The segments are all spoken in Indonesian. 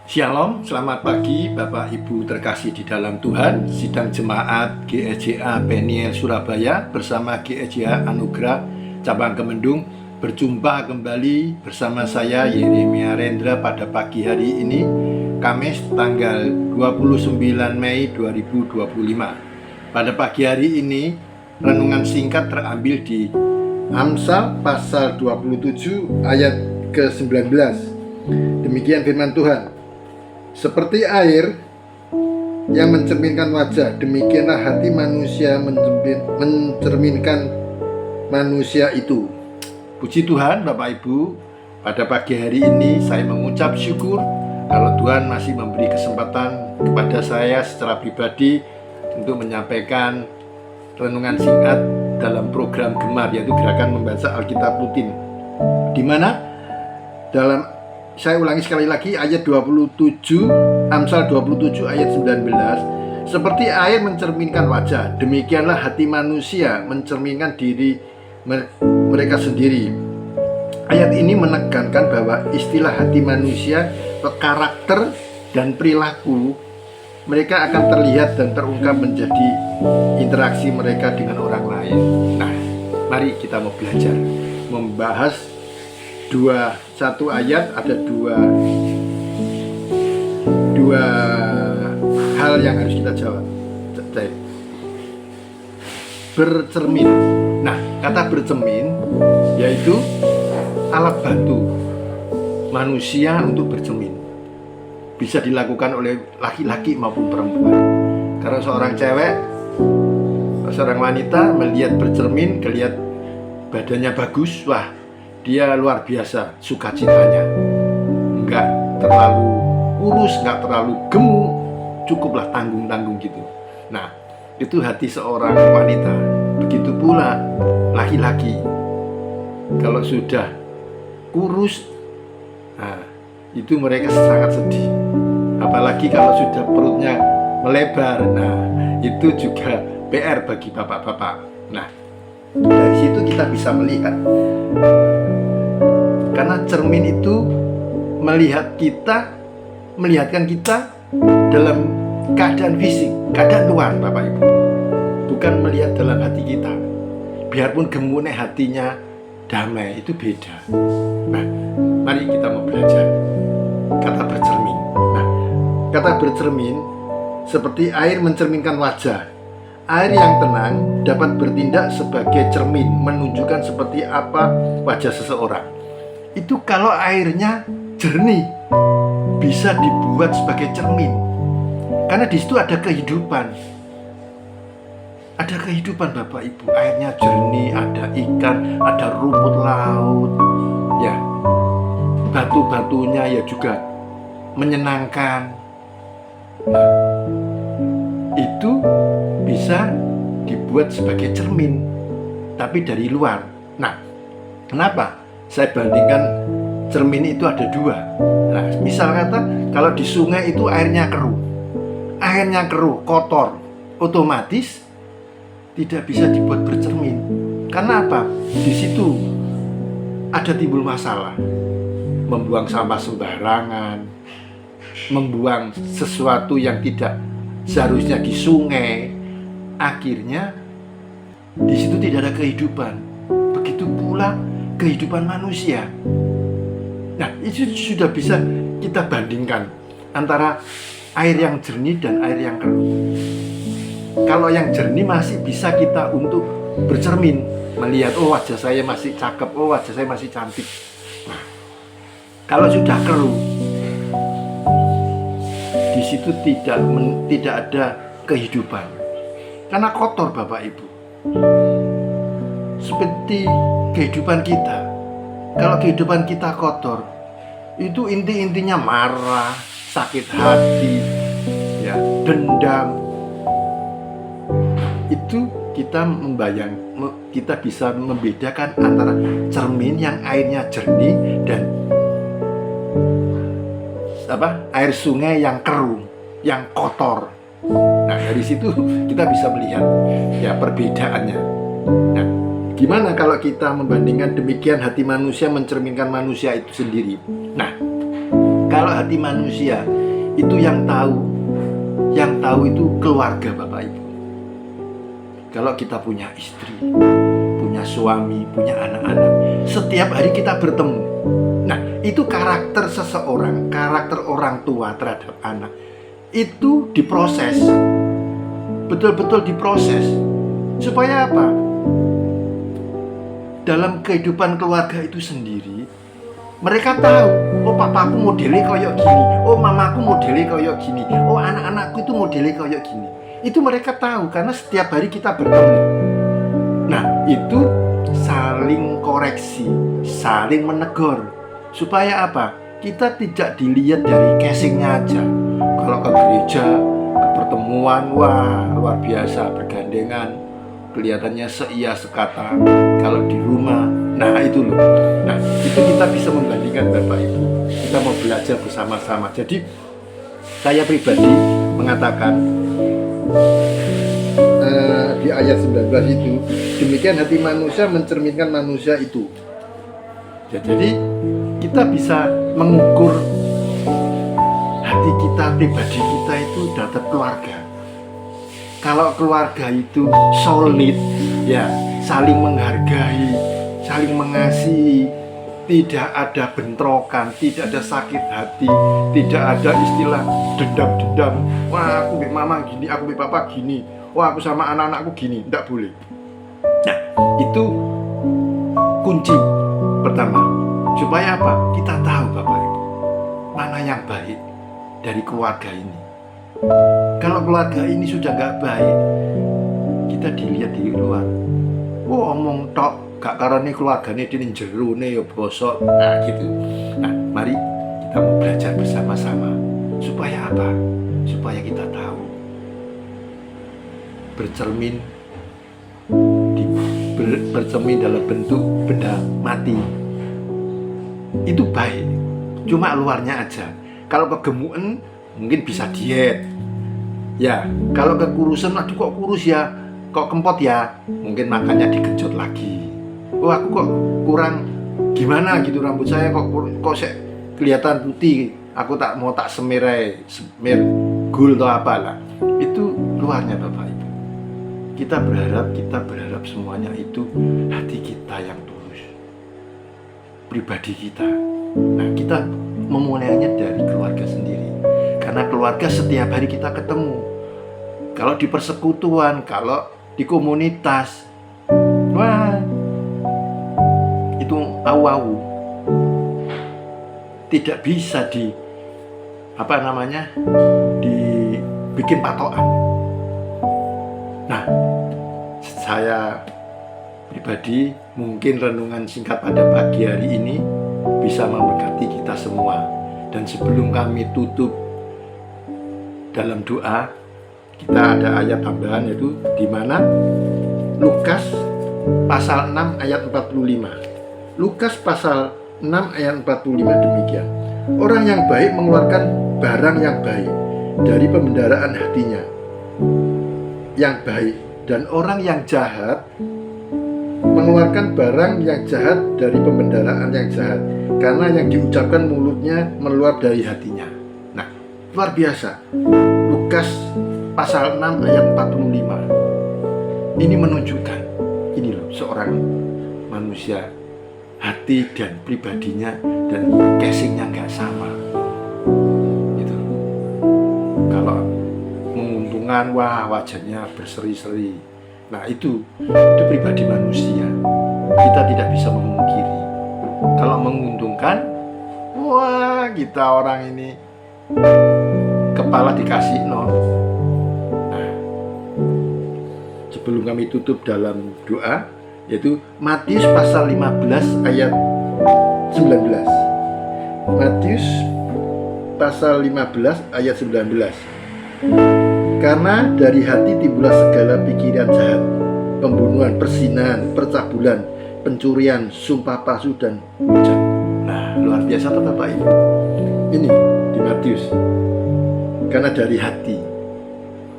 Shalom, selamat pagi Bapak Ibu terkasih di dalam Tuhan. Sidang Jemaat GSJA Peniel Surabaya bersama GSJA Anugerah Cabang Kemendung berjumpa kembali bersama saya Yeremia Rendra pada pagi hari ini, Kamis tanggal 29 Mei 2025. Pada pagi hari ini renungan singkat terambil di Amsal pasal 27 ayat ke-19. Demikian firman Tuhan. Seperti air yang mencerminkan wajah, demikianlah hati manusia mencerminkan manusia itu. Puji Tuhan Bapak Ibu, pada pagi hari ini saya mengucap syukur kalau Tuhan masih memberi kesempatan kepada saya secara pribadi untuk menyampaikan renungan singkat dalam program Gemar, yaitu Gerakan Membaca Alkitab Rutin, di mana dalam, saya ulangi sekali lagi, ayat 27, Amsal 27 ayat 19. Seperti air mencerminkan wajah, demikianlah hati manusia mencerminkan diri mereka sendiri. Ayat ini menekankan bahwa istilah hati manusia, karakter dan perilaku mereka akan terlihat dan terungkap menjadi interaksi mereka dengan orang lain. Nah, mari kita mau belajar membahas satu ayat, ada dua hal yang harus kita jawab. Bercermin. Nah, kata bercermin yaitu alat bantu manusia untuk bercermin. Bisa dilakukan oleh laki-laki maupun perempuan. Karena seorang wanita melihat bercermin, melihat badannya bagus, wah, dia luar biasa sukacitanya. Enggak terlalu kurus, enggak terlalu gemuk, cukuplah tanggung-tanggung gitu. Nah, itu hati seorang wanita. Begitu pula laki-laki. Kalau sudah kurus, nah, itu mereka sangat sedih. Apalagi kalau sudah perutnya melebar. Nah, itu juga PR bagi bapak-bapak. Nah, dari situ kita bisa melihat, karena cermin itu melihatkan kita dalam keadaan fisik, keadaan luar, Bapak Ibu, bukan melihat dalam hati kita. Biarpun gemuknya hatinya damai, itu beda. Nah, mari kita mau belajar kata bercermin. Nah, kata bercermin seperti air mencerminkan wajah. Air yang tenang dapat bertindak sebagai cermin, menunjukkan seperti apa wajah seseorang. Itu kalau airnya jernih, bisa dibuat sebagai cermin. Karena di situ ada kehidupan. Ada kehidupan Bapak Ibu. Airnya jernih, ada ikan, ada rumput laut. Ya, batu-batunya ya juga menyenangkan. Nah, itu bisa dibuat sebagai cermin, tapi dari luar. Nah, kenapa saya bandingkan cermin itu ada dua? Nah, misal kata kalau di sungai itu airnya keruh, kotor, otomatis tidak bisa dibuat bercermin. Karena apa? Di situ ada timbul masalah, membuang sampah sembarangan, membuang sesuatu yang tidak seharusnya di sungai. Akhirnya di situ tidak ada kehidupan. Begitu pula kehidupan manusia. Nah, itu sudah bisa kita bandingkan antara air yang jernih dan air yang keruh. Kalau yang jernih masih bisa kita untuk bercermin, melihat, oh, wajah saya masih cakep, oh, wajah saya masih cantik. Nah, kalau sudah keruh, di situ tidak ada kehidupan. Karena kotor Bapak Ibu. Seperti kehidupan kita. Kalau kehidupan kita kotor, itu inti-intinya marah, sakit hati, ya, dendam. Itu kita bisa membedakan antara cermin yang airnya jernih dan air sungai yang keruh, yang kotor. Nah, dari situ kita bisa melihat ya perbedaannya. Nah, gimana kalau kita membandingkan demikian hati manusia mencerminkan manusia itu sendiri? Nah, Kalau hati manusia itu yang tahu itu keluarga Bapak Ibu. Kalau kita punya istri, punya suami, punya anak-anak, setiap hari kita bertemu. Nah, itu karakter seseorang, karakter orang tua terhadap anak, itu diproses, betul-betul diproses. Supaya apa? Dalam kehidupan keluarga itu sendiri, mereka tahu, oh papaku modelnya kayak gini, oh mamaku modelnya kayak gini, oh anak-anakku itu modelnya kayak gini. Itu mereka tahu karena setiap hari kita bertemu. Nah, itu saling koreksi, saling menegur. Supaya apa? Kita tidak dilihat dari casingnya aja. Kalau ke gereja, ke pertemuan, wah luar biasa, bergandengan, kelihatannya seia sekata. Kalau di rumah, nah itu loh. Nah, itu kita bisa membandingkan Bapak Ibu. Kita mau belajar bersama-sama. Jadi, saya pribadi mengatakan di ayat 19 itu, demikian hati manusia mencerminkan manusia itu. Jadi kita bisa mengukur hati kita, pribadi kita itu terhadap keluarga. Kalau keluarga itu solid, ya saling menghargai, saling mengasihi, tidak ada bentrokan, tidak ada sakit hati, tidak ada istilah dendam-dendam. Wah, aku be mama gini, aku be papa gini. Wah, aku sama anak-anakku gini. Tidak boleh. Nah, itu kunci pertama. Supaya apa? Kita tahu Bapak Ibu, mana yang baik dari keluarga ini. Kalau keluarga ini sudah nggak baik, kita dilihat di luar. Oh, omong tok, gak karena keluarganya di jero nih ya bosok. Nah gitu. Nah, mari kita mau belajar bersama-sama. Supaya apa? Supaya kita tahu bercermin dalam bentuk benda mati itu baik, cuma luarnya aja. Kalau kegemukan mungkin bisa diet ya, kalau kekurusan, aduh kok kurus ya, kok kempot ya, mungkin makannya digenjot lagi. Oh, aku kok kurang gimana gitu, rambut saya kok kelihatan putih, aku tak semir gul atau apalah. Itu luarnya Bapak Ibu. Kita berharap semuanya itu hati kita yang tulus, pribadi kita. Nah, kita memulainya dari keluarga sendiri, karena keluarga setiap hari kita ketemu. Kalau di persekutuan, kalau di komunitas, wah itu au-au, tidak bisa dibikin patokan. Nah, saya pribadi mungkin renungan singkat pada pagi hari ini bisa memberkati kita semua. Dan sebelum kami tutup dalam doa, kita ada ayat tambahan, yaitu di mana Lukas pasal 6 ayat 45. Lukas pasal 6 ayat 45 demikian. Orang yang baik mengeluarkan barang yang baik dari pembendaraan hatinya yang baik, dan orang yang jahat mengeluarkan barang yang jahat dari pembendaraan yang jahat, karena yang diucapkan mulutnya meluap dari hatinya. Nah, luar biasa. Lukas pasal 6 ayat 45 ini menunjukkan, ini loh seorang manusia, hati dan pribadinya dan casingnya nggak sama gitu. Kalau menguntungkan, wah wajahnya berseri-seri. Nah, itu pribadi manusia, kita tidak bisa memungkiri. Kalau menguntungkan, wah kita orang ini kepala dikasih nol. Nah, sebelum kami tutup dalam doa, yaitu Matius pasal 15 ayat 19. Matius pasal 15 ayat 19. Karena dari hati timbullah segala pikiran jahat, pembunuhan, perzinahan, percabulan, pencurian, sumpah palsu, dan hujat. Nah, luar biasa tuh Bapak Ibu. Ini di Matius. Karena dari hati,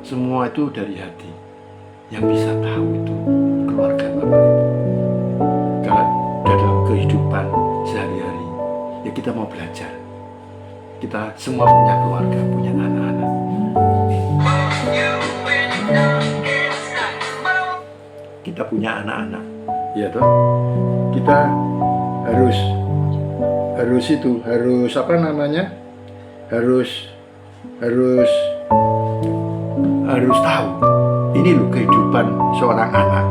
semua itu dari hati. Yang bisa tahu itu keluarga Bapak Ibu. Kalau dalam kehidupan sehari-hari, ya kita mau belajar. kita semua punya keluarga, punya anak-anak. Kita punya anak-anak, ya toh. Kita harus apa namanya? Harus tahu. Ini loh kehidupan seorang anak.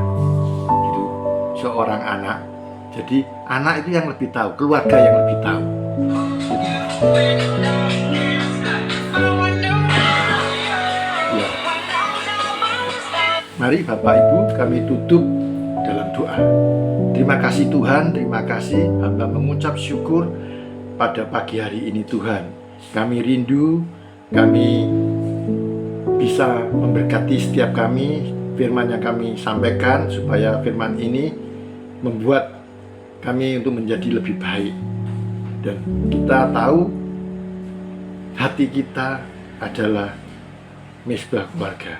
Gitu. Seorang anak. Jadi anak itu yang lebih tahu, keluarga yang lebih tahu. Gitu. Ya. Mari Bapak Ibu kami tutup dalam doa. Terima kasih Tuhan, terima kasih hamba mengucap syukur pada pagi hari ini Tuhan. Kami rindu, kami bisa memberkati setiap kami, firman yang kami sampaikan, supaya firman ini membuat kami untuk menjadi lebih baik. Dan kita tahu hati kita adalah mezbah keluarga,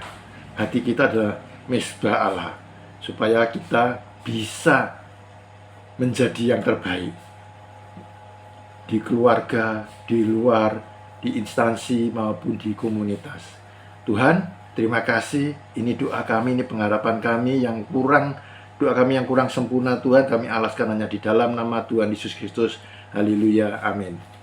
hati kita adalah mezbah Allah, supaya kita bisa menjadi yang terbaik di keluarga, di luar, di instansi maupun di komunitas. Tuhan, terima kasih. Ini doa kami, ini pengharapan kami yang kurang, doa kami yang kurang sempurna Tuhan, kami alaskan hanya di dalam nama Tuhan Yesus Kristus. Haleluya, amin.